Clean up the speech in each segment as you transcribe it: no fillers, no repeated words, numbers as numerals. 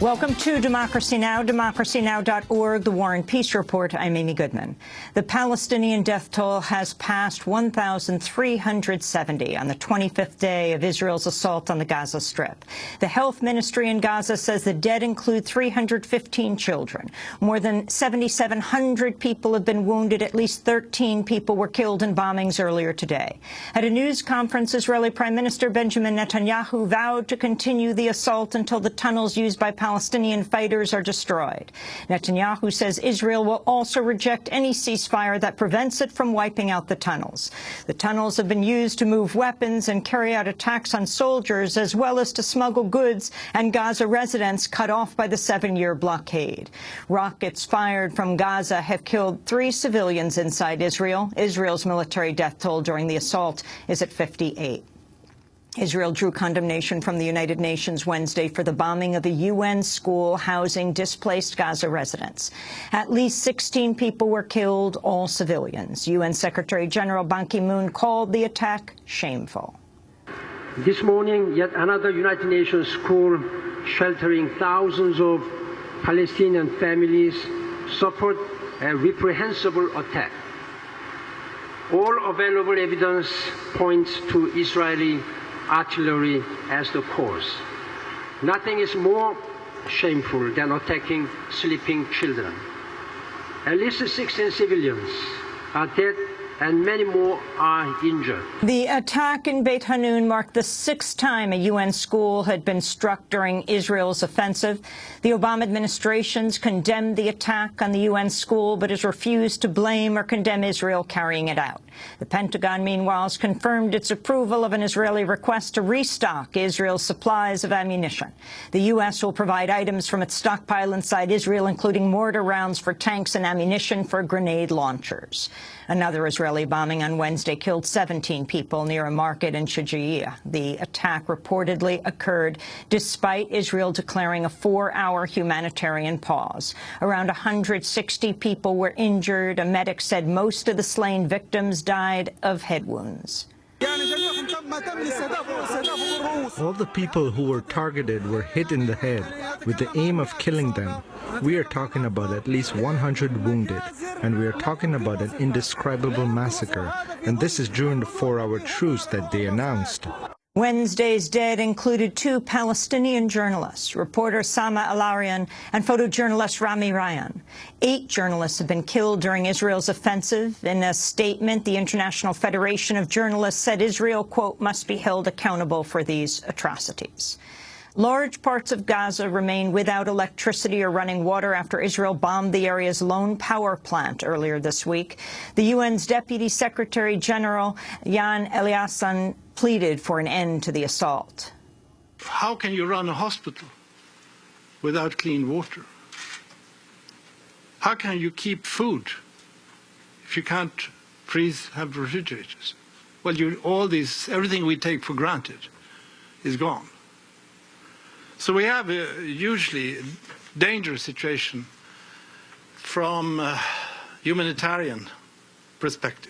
Welcome to Democracy Now!, democracynow.org, The War and Peace Report. I'm Amy Goodman. The Palestinian death toll has passed 1,370 on the 25th day of Israel's assault on the Gaza Strip. The health ministry in Gaza says the dead include 315 children. More than 7,700 people have been wounded. At least 13 people were killed in bombings earlier today. At a news conference, Israeli Prime Minister Benjamin Netanyahu vowed to continue the assault until the tunnels used by Palestinian fighters are destroyed. Netanyahu says Israel will also reject any ceasefire that prevents it from wiping out the tunnels. The tunnels have been used to move weapons and carry out attacks on soldiers, as well as to smuggle goods and Gaza residents cut off by the 7-year blockade. Rockets fired from Gaza have killed 3 civilians inside Israel. Israel's military death toll during the assault is at 58. Israel drew condemnation from the United Nations Wednesday for the bombing of a UN school housing displaced Gaza residents. At least 16 people were killed, all civilians. UN Secretary General Ban Ki-moon called the attack shameful. This morning, yet another United Nations school sheltering thousands of Palestinian families suffered a reprehensible attack. All available evidence points to Israeli artillery as the cause. Nothing is more shameful than attacking sleeping children. At least 16 civilians are dead and many more are injured. The attack in Beit Hanun marked the 6th time a UN school had been struck during Israel's offensive. The Obama administration's condemned the attack on the UN school, but has refused to blame or condemn Israel carrying it out. The Pentagon, meanwhile, has confirmed its approval of an Israeli request to restock Israel's supplies of ammunition. The U.S. will provide items from its stockpile inside Israel, including mortar rounds for tanks and ammunition for grenade launchers. Another Israeli bombing on Wednesday killed 17 people near a market in Shejaiya. The attack reportedly occurred despite Israel declaring a 4-hour humanitarian pause. Around 160 people were injured. A medic said most of the slain victims died of head wounds. All the people who were targeted were hit in the head with the aim of killing them. We are talking about at least 100 wounded, and we are talking about an indescribable massacre, and this is during the 4-hour truce that they announced. Wednesday's dead included 2 Palestinian journalists, reporter Sama Alarian and photojournalist Rami Ryan. 8 journalists have been killed during Israel's offensive. In a statement, the International Federation of Journalists said Israel, quote, must be held accountable for these atrocities. Large parts of Gaza remain without electricity or running water after Israel bombed the area's lone power plant earlier this week. The UN's Deputy Secretary General Jan Eliasson pleaded for an end to the assault. How can you run a hospital without clean water? How can you keep food if you can't have refrigerators? Well, everything we take for granted is gone. So we have a hugely dangerous situation from a humanitarian perspective.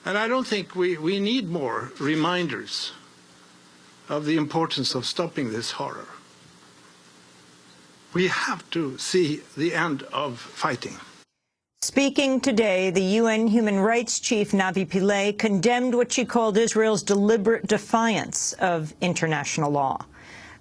And I don't think we need more reminders of the importance of stopping this horror. We have to see the end of fighting. Speaking today, the UN Human Rights Chief Navi Pillay condemned what she called Israel's deliberate defiance of international law.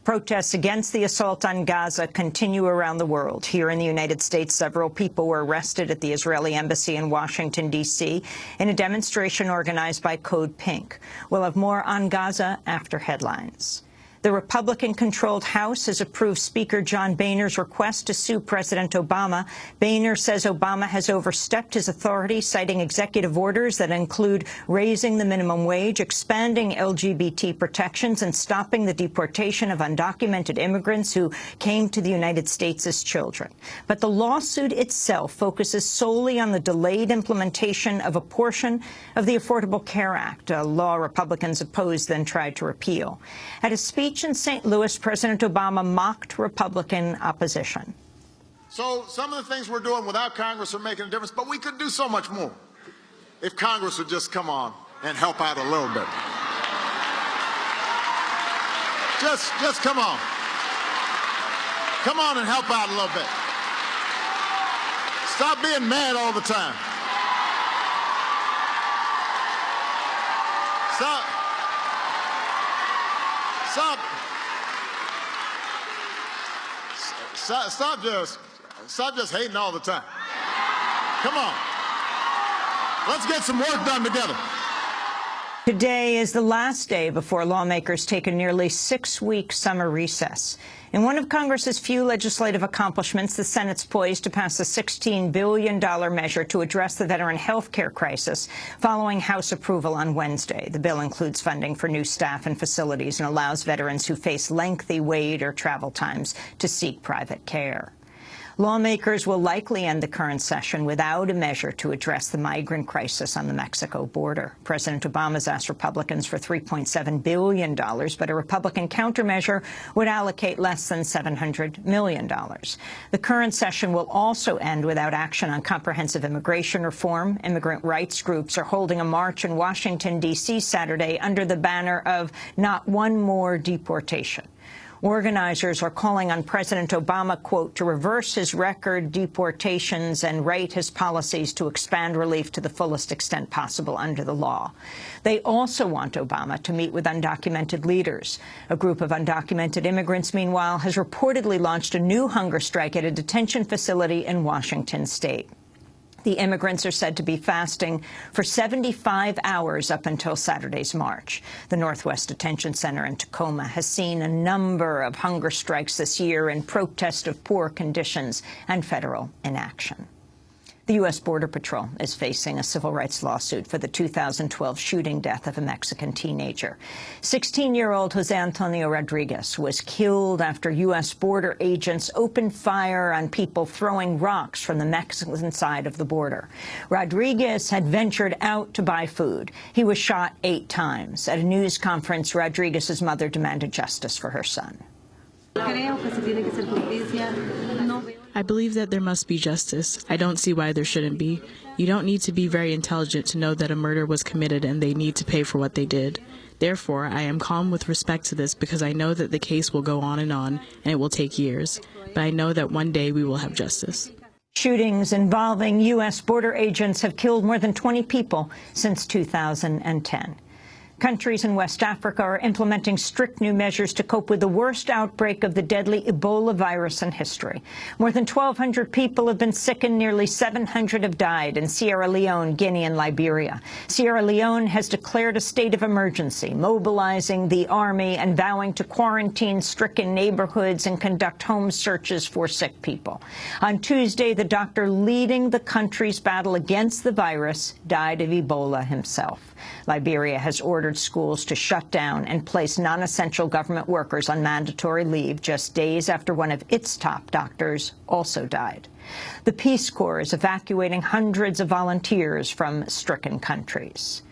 Protests against the assault on Gaza continue around the world. Here in the United States, several people were arrested at the Israeli embassy in Washington, D.C., in a demonstration organized by CodePink. We'll have more on Gaza after headlines. The Republican-controlled House has approved Speaker John Boehner's request to sue President Obama. Boehner says Obama has overstepped his authority, citing executive orders that include raising the minimum wage, expanding LGBT protections, and stopping the deportation of undocumented immigrants who came to the United States as children. But the lawsuit itself focuses solely on the delayed implementation of a portion of the Affordable Care Act, a law Republicans opposed then tried to repeal. At a speech in St. Louis, President Obama mocked Republican opposition. So some of the things we're doing without Congress are making a difference, but we could do so much more if Congress would just come on and help out a little bit. Just come on. Come on and help out a little bit. Stop being mad all the time. Stop just hating all the time. Come on. Let's get some work done together. Today is the last day before lawmakers take a nearly 6-week summer recess. In one of Congress's few legislative accomplishments, the Senate's poised to pass a $16 billion measure to address the veteran health care crisis following House approval on Wednesday. The bill includes funding for new staff and facilities and allows veterans who face lengthy wait or travel times to seek private care. Lawmakers will likely end the current session without a measure to address the migrant crisis on the Mexico border. President Obama's asked Republicans for $3.7 billion, but a Republican countermeasure would allocate less than $700 million. The current session will also end without action on comprehensive immigration reform. Immigrant rights groups are holding a march in Washington, D.C. Saturday under the banner of "Not One More Deportation." Organizers are calling on President Obama, quote, to reverse his record deportations and right his policies to expand relief to the fullest extent possible under the law. They also want Obama to meet with undocumented leaders. A group of undocumented immigrants, meanwhile, has reportedly launched a new hunger strike at a detention facility in Washington state. The immigrants are said to be fasting for 75 hours up until Saturday's march. The Northwest Detention Center in Tacoma has seen a number of hunger strikes this year in protest of poor conditions and federal inaction. The U.S. Border Patrol is facing a civil rights lawsuit for the 2012 shooting death of a Mexican teenager. 16-year-old Jose Antonio Rodriguez was killed after U.S. border agents opened fire on people throwing rocks from the Mexican side of the border. Rodriguez had ventured out to buy food. He was shot 8 times. At a news conference, Rodriguez's mother demanded justice for her son. I believe that there must be justice. I don't see why there shouldn't be. You don't need to be very intelligent to know that a murder was committed and they need to pay for what they did. Therefore, I am calm with respect to this because I know that the case will go on and it will take years. But I know that one day we will have justice. Shootings involving U.S. border agents have killed more than 20 people since 2010. Countries in West Africa are implementing strict new measures to cope with the worst outbreak of the deadly Ebola virus in history. More than 1,200 people have been sick and nearly 700 have died in Sierra Leone, Guinea, and Liberia. Sierra Leone has declared a state of emergency, mobilizing the army and vowing to quarantine stricken neighborhoods and conduct home searches for sick people. On Tuesday, the doctor leading the country's battle against the virus died of Ebola himself. Liberia has ordered schools to shut down and place non-essential government workers on mandatory leave just days after one of its top doctors also died. The Peace Corps is evacuating hundreds of volunteers from stricken countries.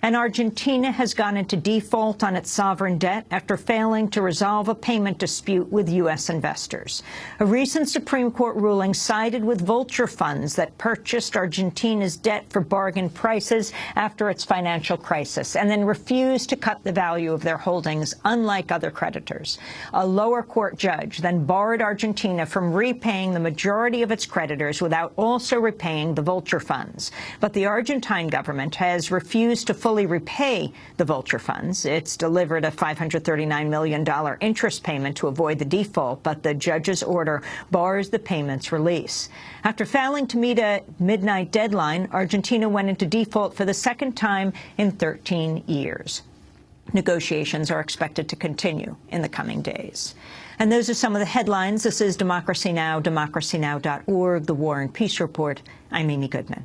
And Argentina has gone into default on its sovereign debt after failing to resolve a payment dispute with U.S. investors. A recent Supreme Court ruling sided with vulture funds that purchased Argentina's debt for bargain prices after its financial crisis, and then refused to cut the value of their holdings, unlike other creditors. A lower court judge then barred Argentina from repaying the majority of its creditors without also repaying the vulture funds. But the Argentine government has refused to fully repay the vulture funds. It's delivered a $539 million interest payment to avoid the default, but the judge's order bars the payment's release. After failing to meet a midnight deadline, Argentina went into default for the second time in 13 years. Negotiations are expected to continue in the coming days. And those are some of the headlines. This is Democracy Now!, democracynow.org, The War and Peace Report. I'm Amy Goodman.